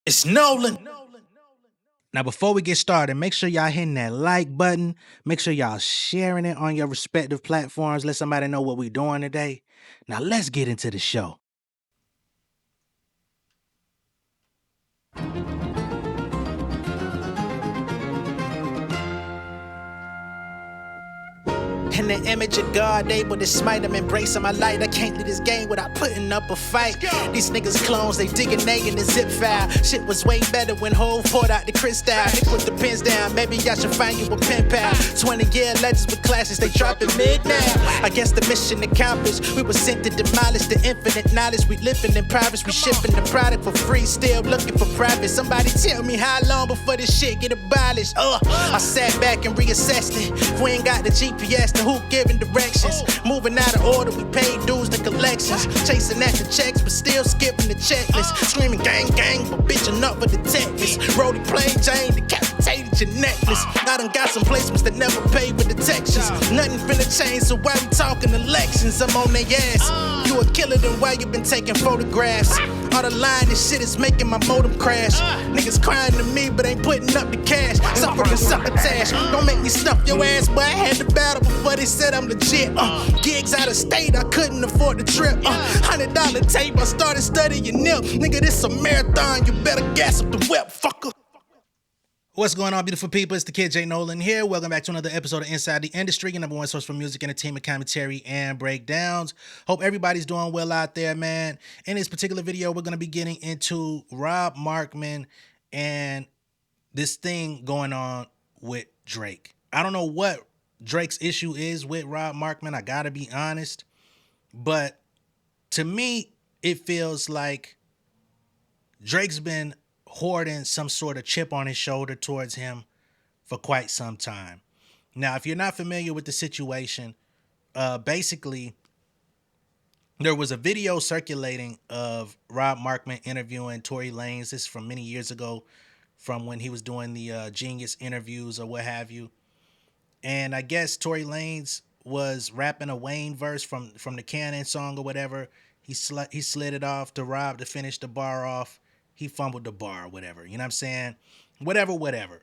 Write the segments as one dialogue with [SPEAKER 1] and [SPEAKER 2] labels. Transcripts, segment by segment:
[SPEAKER 1] It's Nolan. Now, before we get started, make sure y'all hitting that like button. Make sure y'all sharing it on your respective platforms. Let somebody know what we're doing today. Now, let's get into the show. In the image of God, able to smite him, embracing my light. I can't leave this game without putting up a fight. These niggas clones, they digging they in the zip file. Shit was way better when Hov poured out the crystal. They put the pins down, maybe I should find you a pen pal. 20-year legends with clashes, they dropping mid now. I guess the mission accomplished. We were sent to demolish the infinite knowledge. We living in privates, we shipping the product for free, still looking for profit. Somebody tell me how long before this shit get abolished. I sat back and reassessed it. If we ain't got the GPS, then who giving directions? Moving out of order, we paid dues to collections. Chasing at the checks, but still skipping the checklist. Screaming gang gang, but bitching up for the detectives. Rolling plain Jane, decapitated your necklace. I done got some placements that never paid with detections. Nothing finna change, so why we talking elections? I'm on their ass. You a killer, then why you been taking photographs? All the line, this shit is making my modem crash. Niggas crying to me, but ain't putting up the cash. Suffering succotash. Don't make me stuff your ass, but I had to battle before they said I'm legit. Gigs out of state, I couldn't afford the trip. $100 tape, I started studying nip. Nigga, this a marathon, you better gas up the whip, fucker. What's going on, beautiful people? It's the kid J Nolan here. Welcome back to another episode of Inside the Industry, your number one source for music, entertainment, commentary, and breakdowns. Hope everybody's doing well out there, man. In this particular video, we're going to be getting into Rob Markman and this thing going on with Drake. I don't know what Drake's issue is with Rob Markman, I gotta be honest. But to me, it feels like Drake's been hoarding some sort of chip on his shoulder towards him for quite some time. Now, if you're not familiar with the situation, basically, there was a video circulating of Rob Markman interviewing Tory Lanez. This is from many years ago, from when he was doing the Genius interviews or what have you. And I guess Tory Lanez was rapping a Wayne verse from the Cannon song or whatever. He slid it off to Rob to finish the bar off. He fumbled the bar or whatever. You know what I'm saying? Whatever.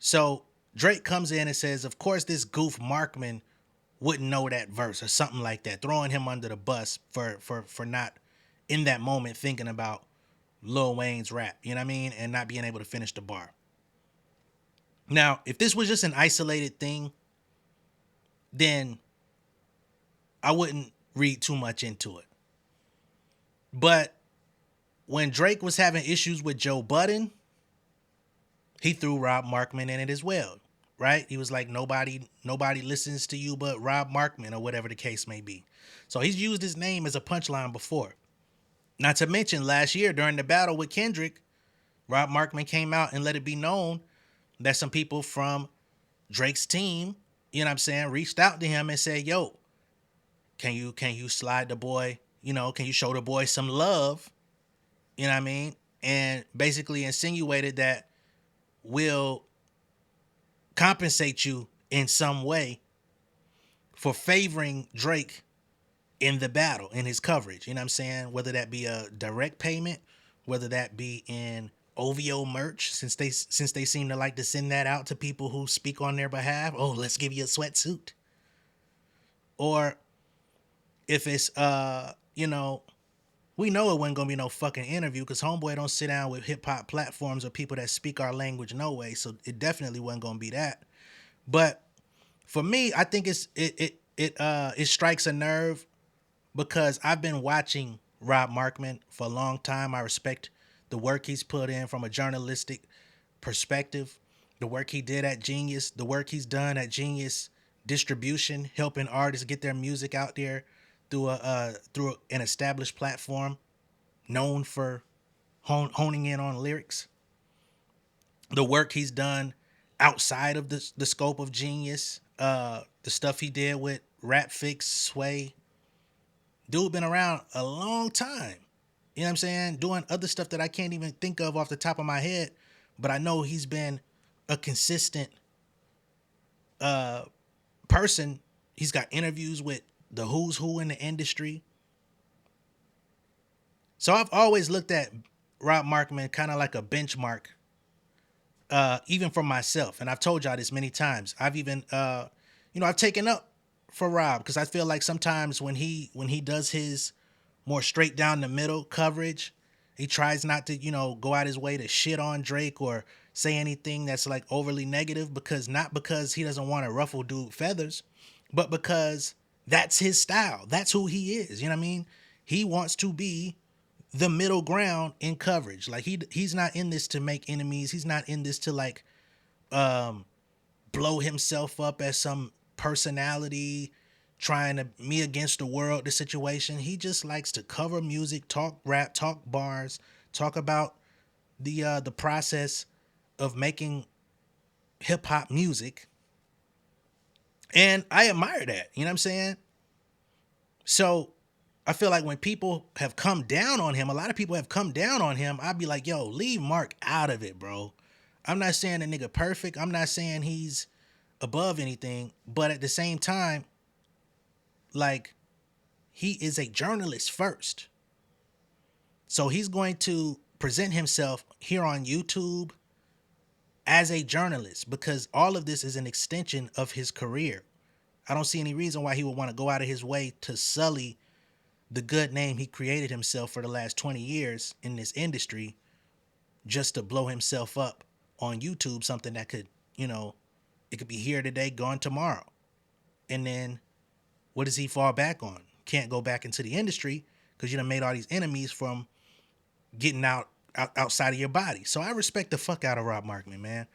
[SPEAKER 1] So Drake comes in and says, of course, this goof Markman wouldn't know that verse or something like that, throwing him under the bus for not in that moment thinking about Lil Wayne's rap, you know what I mean? And not being able to finish the bar. Now, if this was just an isolated thing, then I wouldn't read too much into it. But when Drake was having issues with Joe Budden, he threw Rob Markman in it as well, right? He was like, nobody listens to you but Rob Markman or whatever the case may be. So he's used his name as a punchline before. Not to mention last year during the battle with Kendrick, Rob Markman came out and let it be known that some people from Drake's team, you know what I'm saying, reached out to him and said, yo, can you slide the boy, can you show the boy some love? You know what I mean? And basically insinuated that we'll compensate you in some way for favoring Drake in the battle, in his coverage. You know what I'm saying? Whether that be a direct payment, whether that be in OVO merch, since they seem to like to send that out to people who speak on their behalf. Oh, let's give you a sweatsuit. Or if it's, we know it wasn't going to be no fucking interview because Homeboy don't sit down with hip-hop platforms or people that speak our language no way, so it definitely wasn't going to be that. But for me, I think it strikes a nerve because I've been watching Rob Markman for a long time. I respect the work he's put in from a journalistic perspective, the work he did at Genius, the work he's done at Genius Distribution, helping artists get their music out there through an established platform known for honing in on lyrics. The work he's done outside of the scope of Genius, the stuff he did with Rap Fix, Sway. Dude been around a long time. You know what I'm saying? Doing other stuff that I can't even think of off the top of my head. But I know he's been a consistent person. He's got interviews with the who's who in the industry. So I've always looked at Rob Markman kind of like a benchmark, even for myself. And I've told y'all this many times. I've even, I've taken up for Rob because I feel like sometimes when he does his more straight down the middle coverage, he tries not to, go out his way to shit on Drake or say anything that's like overly negative, not because he doesn't want to ruffle dude feathers, but because that's his style. That's who he is. You know what I mean? He wants to be the middle ground in coverage. Like he's not in this to make enemies. He's not in this to like blow himself up as some personality trying to me against the world, the situation. He just likes to cover music, talk rap, talk bars, talk about the process of making hip hop music. And I admire that, you know what I'm saying? So I feel like when people have come down on him, a lot of people have come down on him, I'd be like, yo, leave Mark out of it, bro. I'm not saying the nigga perfect. I'm not saying he's above anything, but at the same time, like, he is a journalist first. So he's going to present himself here on YouTube as a journalist because all of this is an extension of his career. I don't see any reason why he would want to go out of his way to sully the good name he created himself for the last 20 years in this industry just to blow himself up on YouTube, something that could, it could be here today, gone tomorrow. And then what does he fall back on? Can't go back into the industry because you done made all these enemies from getting outside of your body. So I respect the fuck out of Rob Markman, man.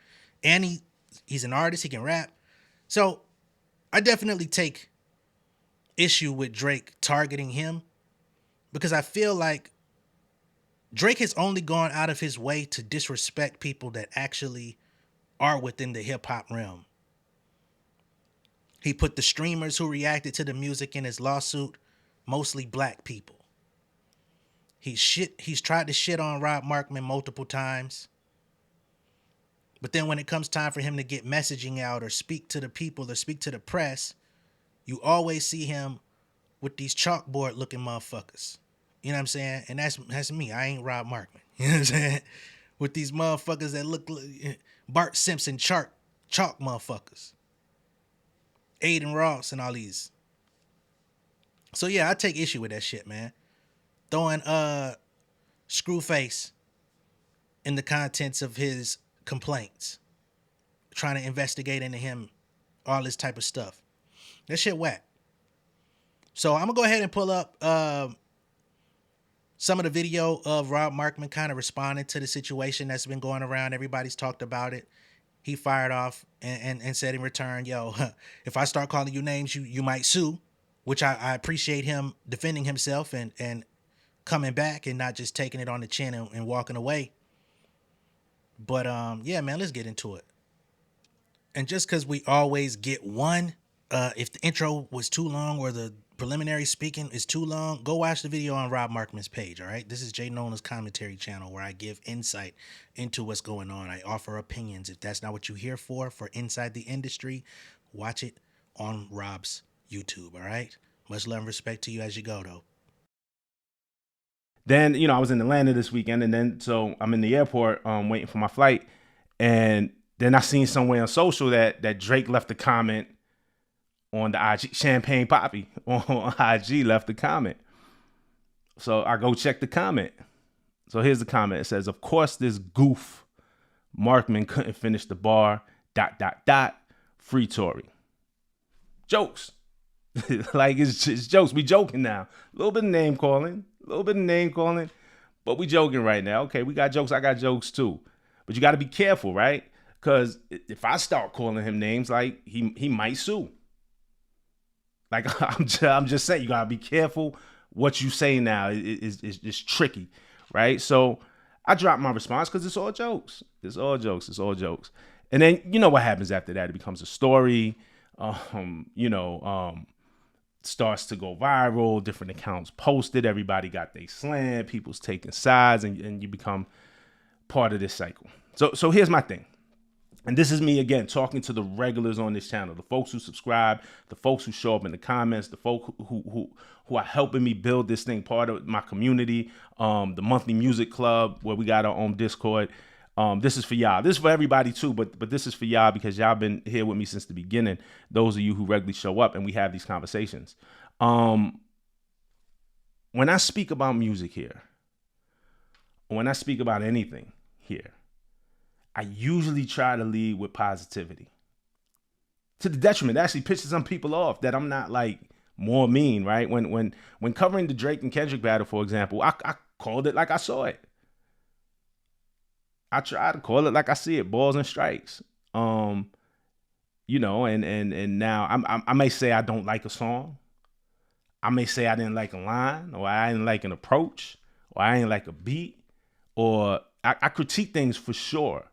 [SPEAKER 1] And he's an artist. He can rap. So I definitely take issue with Drake targeting him because I feel like Drake has only gone out of his way to disrespect people that actually are within the hip hop realm. He put the streamers who reacted to the music in his lawsuit, mostly black people. He's tried to shit on Rob Markman multiple times. But then when it comes time for him to get messaging out or speak to the people or speak to the press, you always see him with these chalkboard looking motherfuckers. You know what I'm saying? And that's me. I ain't Rob Markman. You know what I'm saying? With these motherfuckers that look like Bart Simpson chalk motherfuckers. Aiden Ross and all these. So yeah, I take issue with that shit, man. Throwing Screwface in the contents of his complaints. Trying to investigate into him, all this type of stuff. That shit whack. So I'm gonna go ahead and pull up some of the video of Rob Markman kind of responding to the situation that's been going around. Everybody's talked about it. He fired off and said in return, yo, if I start calling you names, you might sue, which I appreciate him defending himself and coming back and not just taking it on the chin and walking away. But yeah, man, let's get into it. And just because we always get one, if the intro was too long or the preliminary speaking is too long, go watch the video on Rob Markman's page, all right? This is J Nolan's commentary channel where I give insight into what's going on. I offer opinions. If that's not what you're here for inside the industry, watch it on Rob's YouTube, all right? Much love and respect to you as you go, though.
[SPEAKER 2] Then, I was in Atlanta this weekend, and then so I'm in the airport waiting for my flight, and then I seen somewhere on social that Drake left a comment on the IG. Champagne Poppy on IG left a comment. So I go check the comment. So here's the comment. It says, of course this goof Markman couldn't finish the bar, ... free Tory. Jokes. Like it's jokes. We joking now. A little bit of name calling. But we joking right now. Okay, we got jokes. I got jokes too. But you got to be careful, right? Because if I start calling him names, like he might sue. Like I'm just saying, you gotta be careful what you say now. Is tricky, right? So I dropped my response because it's all jokes. And then you know what happens after that? It becomes a story. Starts to go viral. Different accounts posted. Everybody got their slant. People's taking sides, and you become part of this cycle. So here's my thing. And this is me again talking to the regulars on this channel, the folks who subscribe, the folks who show up in the comments, the folk who are helping me build this thing, part of my community, the monthly music club where we got our own Discord. This is for y'all. This is for everybody too, but this is for y'all because y'all been here with me since the beginning. Those of you who regularly show up and we have these conversations. When I speak about music here, when I speak about anything here, I usually try to lead with positivity. To the detriment, it actually pisses some people off that I'm not like more mean, right? When covering the Drake and Kendrick battle, for example, I called it like I saw it. I try to call it like I see it, balls and strikes. And now I may say I don't like a song. I may say I didn't like a line, or I didn't like an approach, or I didn't like a beat, or I critique things for sure.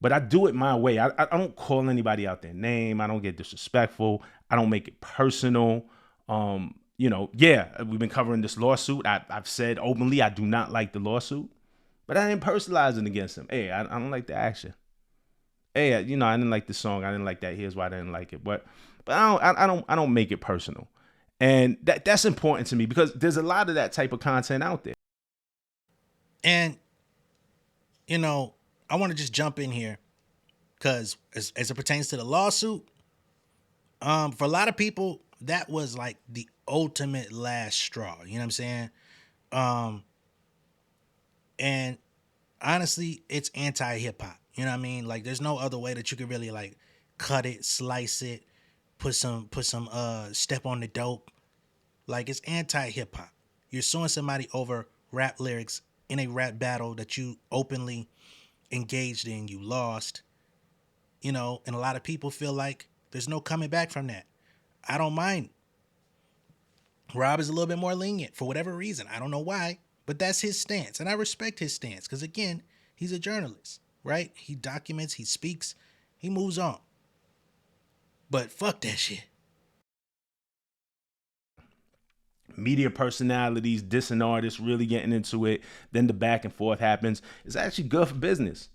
[SPEAKER 2] But I do it my way. I don't call anybody out their name. I don't get disrespectful. I don't make it personal. We've been covering this lawsuit. I've said openly I do not like the lawsuit, but I didn't personalize it against him. Hey, I don't like the action. Hey, I didn't like the song. I didn't like that. Here's why I didn't like it. But I don't make it personal, and that's important to me because there's a lot of that type of content out there.
[SPEAKER 1] And I want to just jump in here because as it pertains to the lawsuit, for a lot of people, that was like the ultimate last straw. You know what I'm saying? And honestly, it's anti-hip hop. You know what I mean? Like, there's no other way that you could really like cut it, slice it, put some step on the dope. Like, it's anti-hip hop. You're suing somebody over rap lyrics in a rap battle that you openly engaged in, you lost, and a lot of people feel like there's no coming back from that. I don't mind. Rob is a little bit more lenient for whatever reason. I don't know why, but that's his stance. And I respect his stance because, again, he's a journalist, right? He documents, he speaks, he moves on. But fuck that shit.
[SPEAKER 2] Media personalities dissing artists, really getting into it, then the back and forth happens. It's actually good for business.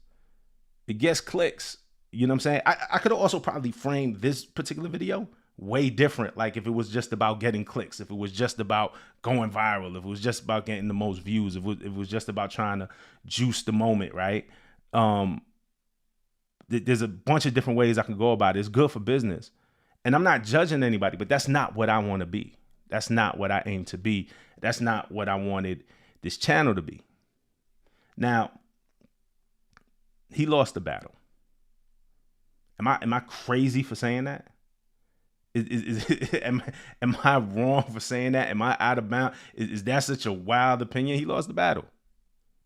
[SPEAKER 2] It gets clicks. You know what I'm saying? I could also probably frame this particular video way different. Like if it was just about getting clicks, if it was just about going viral, if it was just about getting the most views, if it was just about trying to juice the moment, right? There's a bunch of different ways I can go about it. It's good for business. And I'm not judging anybody, but that's not what I want to be. That's not what I aim to be. That's not what I wanted this channel to be. Now, he lost the battle. Am I crazy for saying that? Am I wrong for saying that? Am I out of bounds? Is that such a wild opinion? He lost the battle,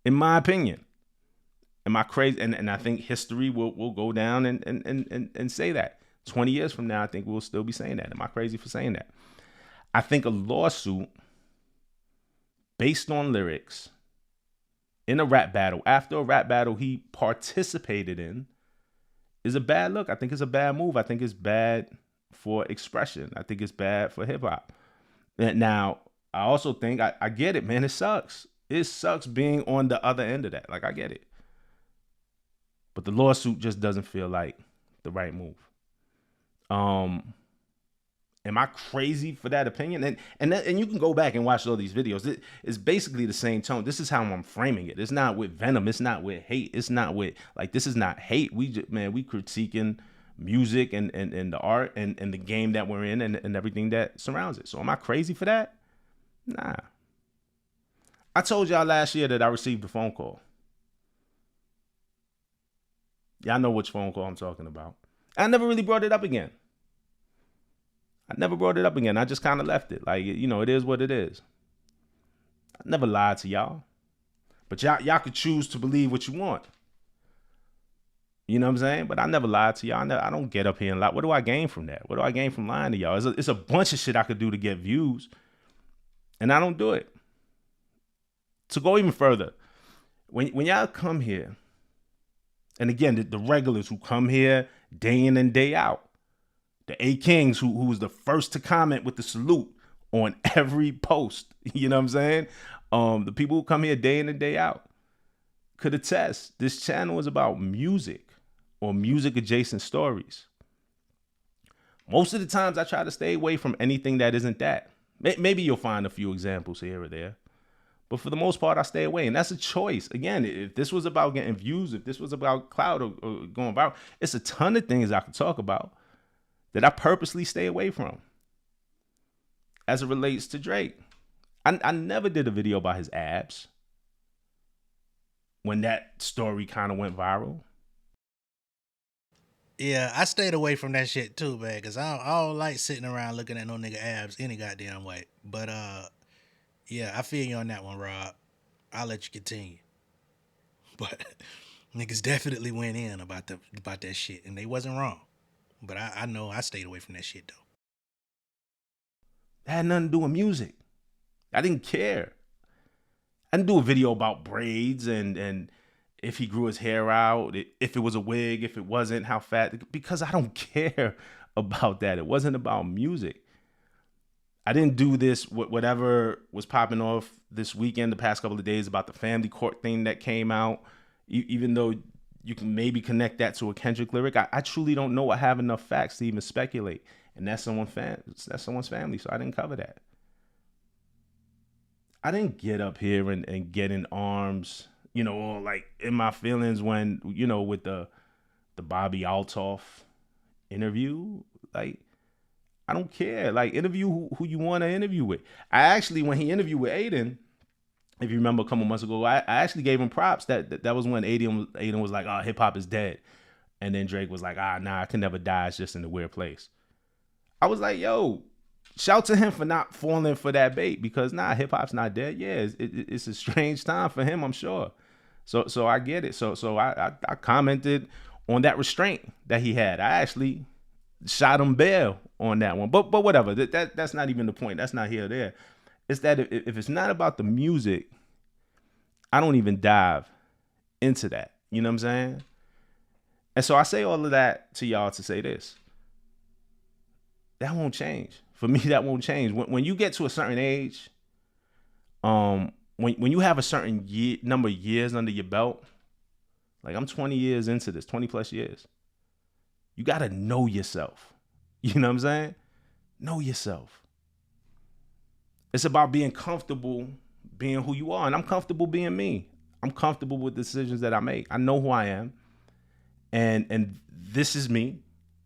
[SPEAKER 2] in my opinion. Am I crazy? And I think history will go down and say that. 20 years from now, I think we'll still be saying that. Am I crazy for saying that? I think a lawsuit based on lyrics in a rap battle, after a rap battle he participated in, is a bad look. I think it's a bad move. I think it's bad for expression. I think it's bad for hip hop. Now, I also think, I get it, man. It sucks. It sucks being on the other end of that. Like, I get it. But the lawsuit just doesn't feel like the right move. Am I crazy for that opinion? And you can go back and watch all these videos. It's basically the same tone. This is how I'm framing it. It's not with venom. It's not with hate. It's not with, like, this is not hate. We critiquing music and the art and the game that we're in and everything that surrounds it. So am I crazy for that? Nah. I told y'all last year that I received a phone call. Y'all know which phone call I'm talking about. I never really brought it up again. I just kind of left it. Like, it is what it is. I never lied to y'all. But y'all could choose to believe what you want. You know what I'm saying? But I never lied to y'all. I don't get up here and lie. What do I gain from that? What do I gain from lying to y'all? It's a bunch of shit I could do to get views. And I don't do it. To go even further, when y'all come here, and again, the regulars who come here day in and day out, the A Kings who was the first to comment with the salute on every post, you know what I'm saying? The people who come here day in and day out could attest. This channel is about music or music adjacent stories. Most of the times I try to stay away from anything that isn't that. Maybe you'll find a few examples here or there, but for the most part, I stay away. And that's a choice. Again, if this was about getting views, if this was about clout or going viral, it's a ton of things I could talk about that I purposely stay away from. As it relates to Drake, I never did a video about his abs when that story kind of went viral.
[SPEAKER 1] Yeah, I stayed away from that shit too, man, because I don't like sitting around looking at no nigga abs any goddamn way. But yeah, I feel you on that one, Rob. I'll let you continue. But niggas definitely went in about that shit, and they wasn't wrong. But I know I stayed away from that shit though.
[SPEAKER 2] That had nothing to do with music. I didn't care. I didn't do a video about braids and if he grew his hair out, if it was a wig, if it wasn't, how fat, because I don't care about that. It wasn't about music. I didn't do this, whatever was popping off this weekend, the past couple of days about the family court thing that came out, even though you can maybe connect that to a Kendrick lyric. I truly don't know. I have enough facts to even speculate. And that's someone's family, so I didn't cover that. I didn't get up here and get in arms, or like in my feelings when, with the Bobby Altoff interview. Like, I don't care. Like, interview who you want to interview with. I actually, when he interviewed with Aiden, if you remember a couple months ago, I actually gave him props. That was when Aiden was like, oh, hip hop is dead. And then Drake was like, nah, I can never die. It's just in a weird place. I was like, yo, shout to him for not falling for that bait, because hip hop's not dead. Yeah, it's a strange time for him, I'm sure. So I get it. So I commented on that restraint that he had. I actually shot him bail on that one. But whatever. That's not even the point. That's not here or there. It's that if it's not about the music, I don't even dive into that. You know what I'm saying? And so I say all of that to y'all to say this. That won't change. For me, that won't change. When you get to a certain age, when you have a certain number of years under your belt, like I'm 20 years into this, 20 plus years, you got to know yourself. You know what I'm saying? Know yourself. It's about being comfortable being who you are. And I'm comfortable being me. I'm comfortable with the decisions that I make. I know who I am. And this is me.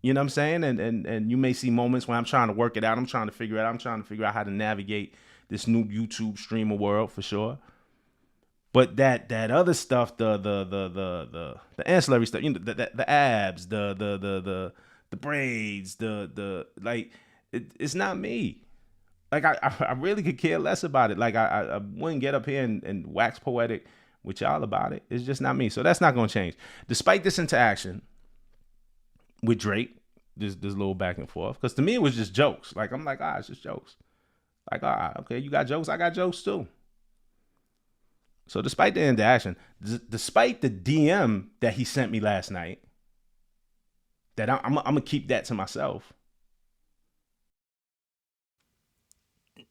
[SPEAKER 2] You know what I'm saying? And you may see moments when I'm trying to work it out. I'm trying to figure out how to navigate this new YouTube streamer world, for sure. But that other stuff, the ancillary stuff, the abs, the braids, it's not me. Like I really could care less about it. Like I wouldn't get up here and wax poetic with y'all about it. It's just not me. So that's not gonna change. Despite this interaction with Drake, this little back and forth, because to me it was just jokes. Like I'm like, it's just jokes. Like, okay, you got jokes, I got jokes too. So despite the interaction, despite the DM that he sent me last night, that I'm gonna keep that to myself.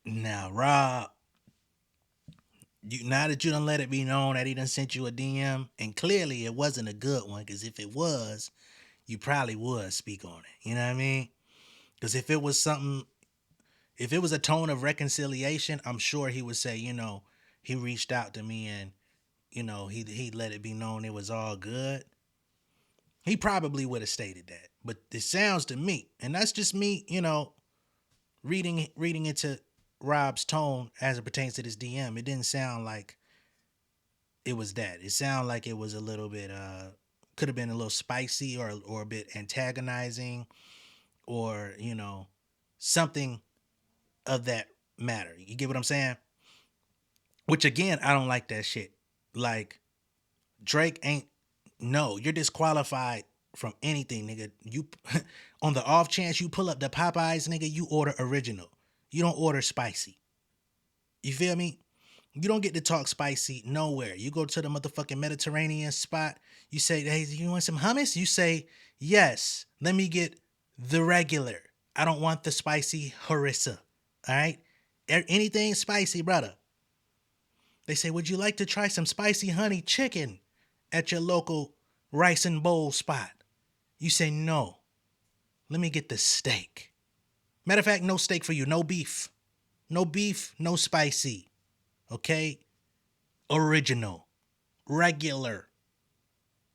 [SPEAKER 1] Now, Rob, now that you done let it be known that he done sent you a DM, and clearly it wasn't a good one, because if it was, you probably would speak on it. You know what I mean? Because if it was a tone of reconciliation, I'm sure he would say, he reached out to me and, he let it be known it was all good. He probably would have stated that. But it sounds to me, and that's just me, reading into Rob's tone as it pertains to this DM, it didn't sound like it was that. It sounded like it was a little bit, could have been a little spicy or a bit antagonizing, or, something of that matter. You get what I'm saying? Which, again, I don't like that shit. Like, Drake you're disqualified from anything, nigga. You, on the off chance you pull up the Popeyes, nigga, you order original. You don't order spicy. You feel me? You don't get to talk spicy nowhere. You go to the motherfucking Mediterranean spot. You say, hey, you want some hummus? You say, yes, let me get the regular. I don't want the spicy harissa. All right? Anything spicy, brother. They say, would you like to try some spicy honey chicken at your local rice and bowl spot? You say, no, let me get the steak. Matter of fact, no steak for you, no beef. No beef, no spicy. Okay? Original, regular,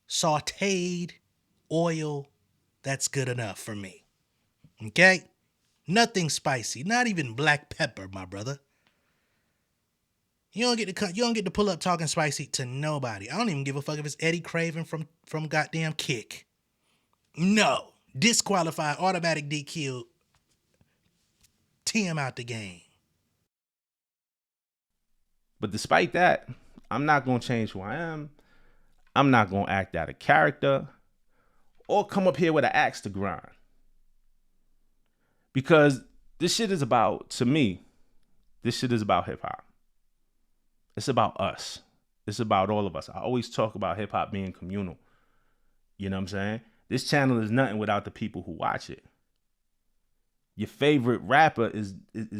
[SPEAKER 1] sauteed, oil. That's good enough for me. Okay? Nothing spicy, not even black pepper, my brother. You don't get to pull up talking spicy to nobody. I don't even give a fuck if it's Eddie Craven from goddamn Kick. No. Disqualified, automatic DQ. Team out the game.
[SPEAKER 2] But despite that, I'm not going to change who I am. I'm not going to act out of character or come up here with an axe to grind. Because this shit is about, to me, this shit is about hip hop. It's about us. It's about all of us. I always talk about hip hop being communal. You know what I'm saying? This channel is nothing without the people who watch it. Your favorite rapper is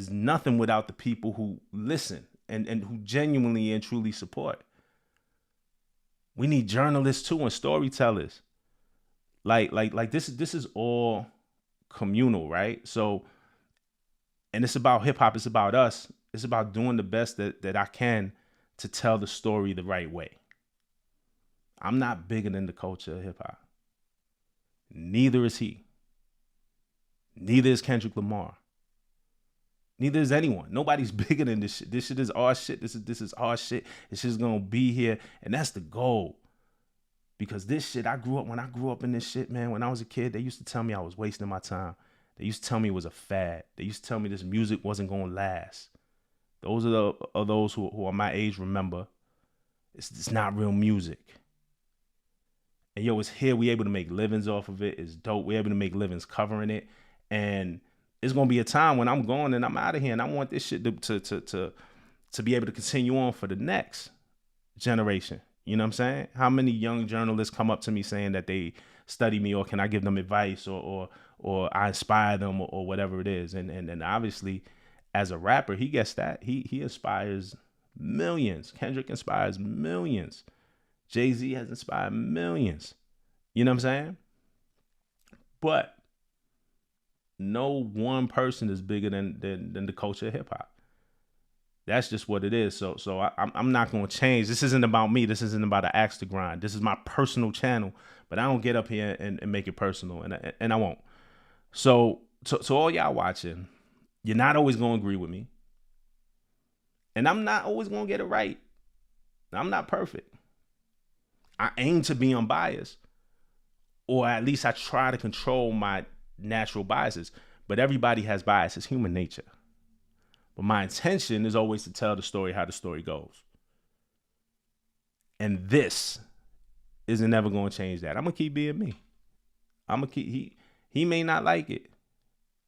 [SPEAKER 2] nothing without the people who listen and who genuinely and truly support. We need journalists too and storytellers. Like this is all communal, right? So, and it's about hip hop. It's about us. It's about doing the best that I can to tell the story the right way. I'm not bigger than the culture of hip hop. Neither is he. Neither is Kendrick Lamar. Neither is anyone. Nobody's bigger than this shit. This shit is our shit. This is our shit. This shit's gonna be here, and that's the goal. Because this shit, when I grew up in this shit, man, when I was a kid, they used to tell me I was wasting my time. They used to tell me it was a fad. They used to tell me this music wasn't gonna last. Those are those who are my age remember. It's not real music. And yo, it's here. We able to make livings off of it. It's dope. We're able to make livings covering it. And it's gonna be a time when I'm gone and I'm out of here, and I want this shit to be able to continue on for the next generation. You know what I'm saying? How many young journalists come up to me saying that they study me, or can I give them advice, or I inspire them, or whatever it is. And obviously, as a rapper, he gets that. He inspires millions. Kendrick inspires millions. Jay-Z has inspired millions. You know what I'm saying? But no one person is bigger than the culture of hip hop. That's just what it is. So I'm not going to change. This isn't about me. This isn't about an axe to grind. This is my personal channel, but I don't get up here and make it personal, and I won't. So all y'all watching, you're not always going to agree with me, and I'm not always going to get it right. I'm not perfect. I aim to be unbiased, or at least I try to control my natural biases. But everybody has biases, human nature. But my intention is always to tell the story how the story goes. And this isn't ever going to change that. I'm going to keep being me. I'm going to keep, he may not like it.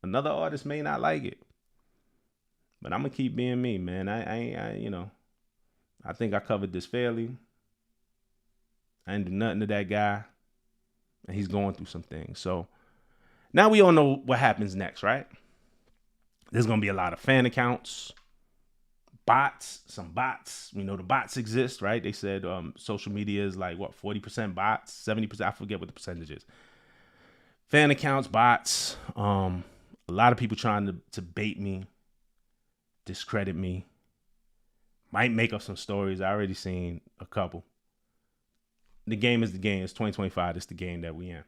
[SPEAKER 2] Another artist may not like it. But I'm going to keep being me, man. I think I covered this fairly. I didn't do nothing to that guy. And he's going through some things. So now we all know what happens next, right? There's going to be a lot of fan accounts, some bots. You know, the bots exist, right? They said social media is like, 40% bots, 70%, I forget what the percentage is. Fan accounts, bots, a lot of people trying to bait me, discredit me, might make up some stories. I already seen a couple. The game is the game. It's 2025. It's the game that we in.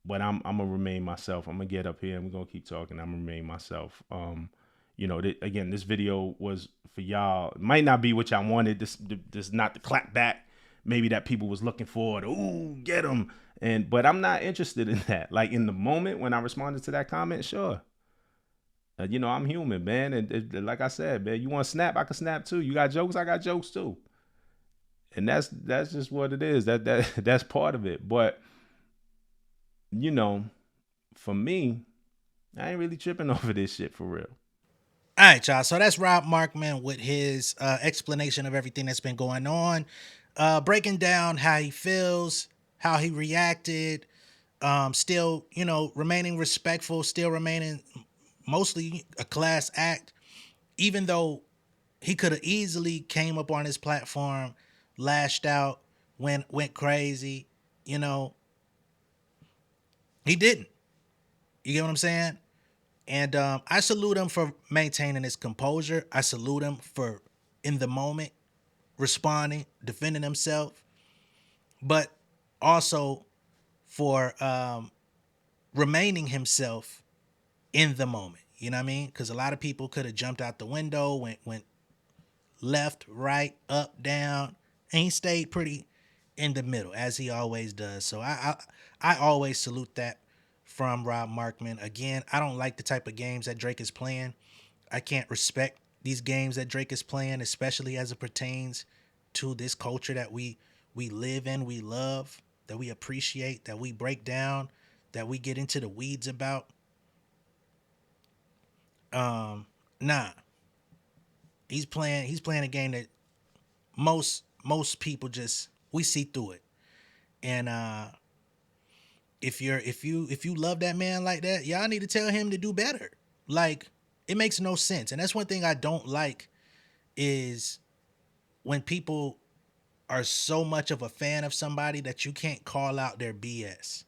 [SPEAKER 2] But I'm gonna remain myself. I'm gonna get up here and we're gonna keep talking. I'm gonna remain myself. Again, this video was for y'all. It might not be what y'all wanted. This not the clap back maybe that people was looking for. Ooh, get him. But I'm not interested in that. Like in the moment when I responded to that comment, sure. I'm human, man. And like I said, man, you want to snap? I can snap too. You got jokes? I got jokes too. And that's just what it is. That's part of it. But for me, I ain't really tripping over this shit for real.
[SPEAKER 1] All right, y'all. So that's Rob Markman with his explanation of everything that's been going on, breaking down how he feels, how he reacted, still, remaining respectful, still remaining mostly a class act, even though he could have easily came up on his platform, lashed out, went crazy, you know, he didn't. You get what I'm saying? And I salute him for maintaining his composure. I salute him for, in the moment, responding, defending himself, but also for remaining himself in the moment. You know what I mean? Because a lot of people could have jumped out the window, went left, right, up, down, and he stayed pretty in the middle, as he always does. So I always salute that from Rob Markman. Again, I don't like the type of games that Drake is playing. I can't respect these games that Drake is playing, especially as it pertains to this culture that we live in, we love, that we appreciate, that we break down, that we get into the weeds about. Nah. He's playing a game that most people just, we see through it. And if you love that man like that, y'all need to tell him to do better. Like, it makes no sense. And that's one thing I don't like, is when people are so much of a fan of somebody that you can't call out their BS.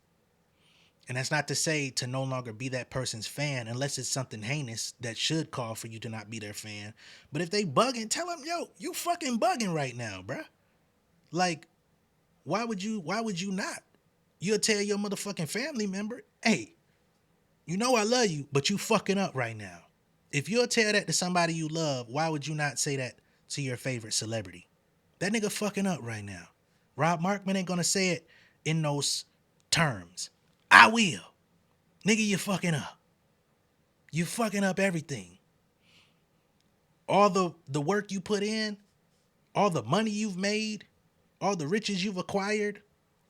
[SPEAKER 1] And that's not to say to no longer be that person's fan, unless it's something heinous that should call for you to not be their fan. But if they bugging, tell them, yo, you fucking bugging right now, bruh. Like, why would you not? You'll tell your motherfucking family member, hey, you know I love you, but you fucking up right now. If you'll tell that to somebody you love, why would you not say that to your favorite celebrity? That nigga fucking up right now. Rob Markman ain't gonna say it in those terms. I will. Nigga, you fucking up. You fucking up everything. All the work you put in, all the money you've made, all the riches you've acquired,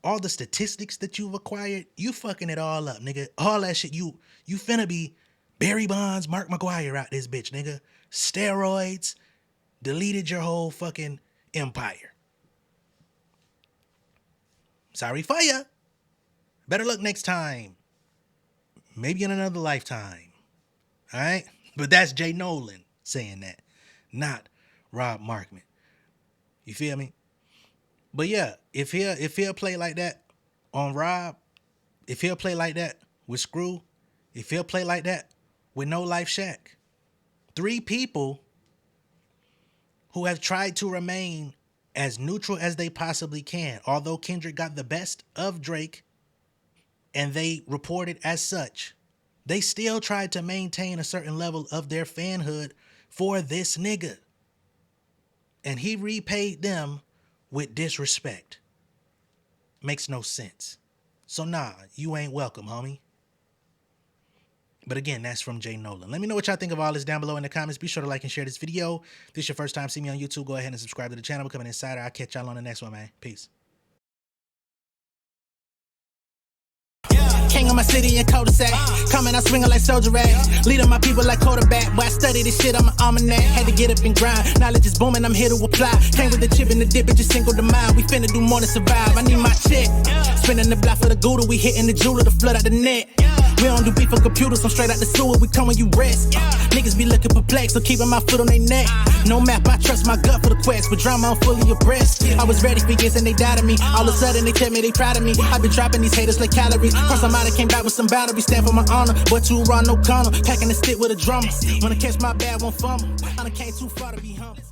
[SPEAKER 1] all the statistics that you've acquired, you fucking it all up, nigga. All that shit, you finna be Barry Bonds, Mark McGwire out this bitch, nigga. Steroids, deleted your whole fucking empire. Sorry for ya. Better luck next time. Maybe in another lifetime. All right? But that's J Nolan saying that, not Rob Markman. You feel me? But yeah, if he'll play like that on Rob, if he'll play like that with Screw, if he'll play like that with No Life Shaq, 3 people who have tried to remain as neutral as they possibly can. Although Kendrick got the best of Drake, and they reported as such, they still tried to maintain a certain level of their fanhood for this nigga. And he repaid them with disrespect. Makes no sense. So nah, you ain't welcome, homie. But again, that's from J Nolan. Let me know what y'all think of all this down below in the comments. Be sure to like and share this video. If this is your first time seeing me on YouTube, go ahead and subscribe to the channel. Become an insider. I'll catch y'all on the next one, man. Peace. King of my city in cul-de-sac. Coming out swinging like soldier rag. Leading my people like quarterback. Boy, I study this shit, I'm an almanac. Had to get up and grind. Knowledge is booming, I'm here to apply. Came with the chip and the dip, it just single the mind. We finna do more than survive. I need my check. Spinning the block for the gouda. We hitting the jeweler to flood out the net. We don't do beef for computers, I'm straight out the sewer. We come when you rest. Niggas be looking perplexed, so keeping my foot on their neck. No map, I trust my gut for the quest. With drama, I'm fully abreast. I was ready for years and they doubted me. All of a sudden they tell me they proud of me. I been dropping these haters like calories. Cross them out, I came back with some battery. Stand for my honor, but too raw, no corner. Packing the stick with a drummer. Wanna catch my bad, won't fumble. I done came too far to be humble.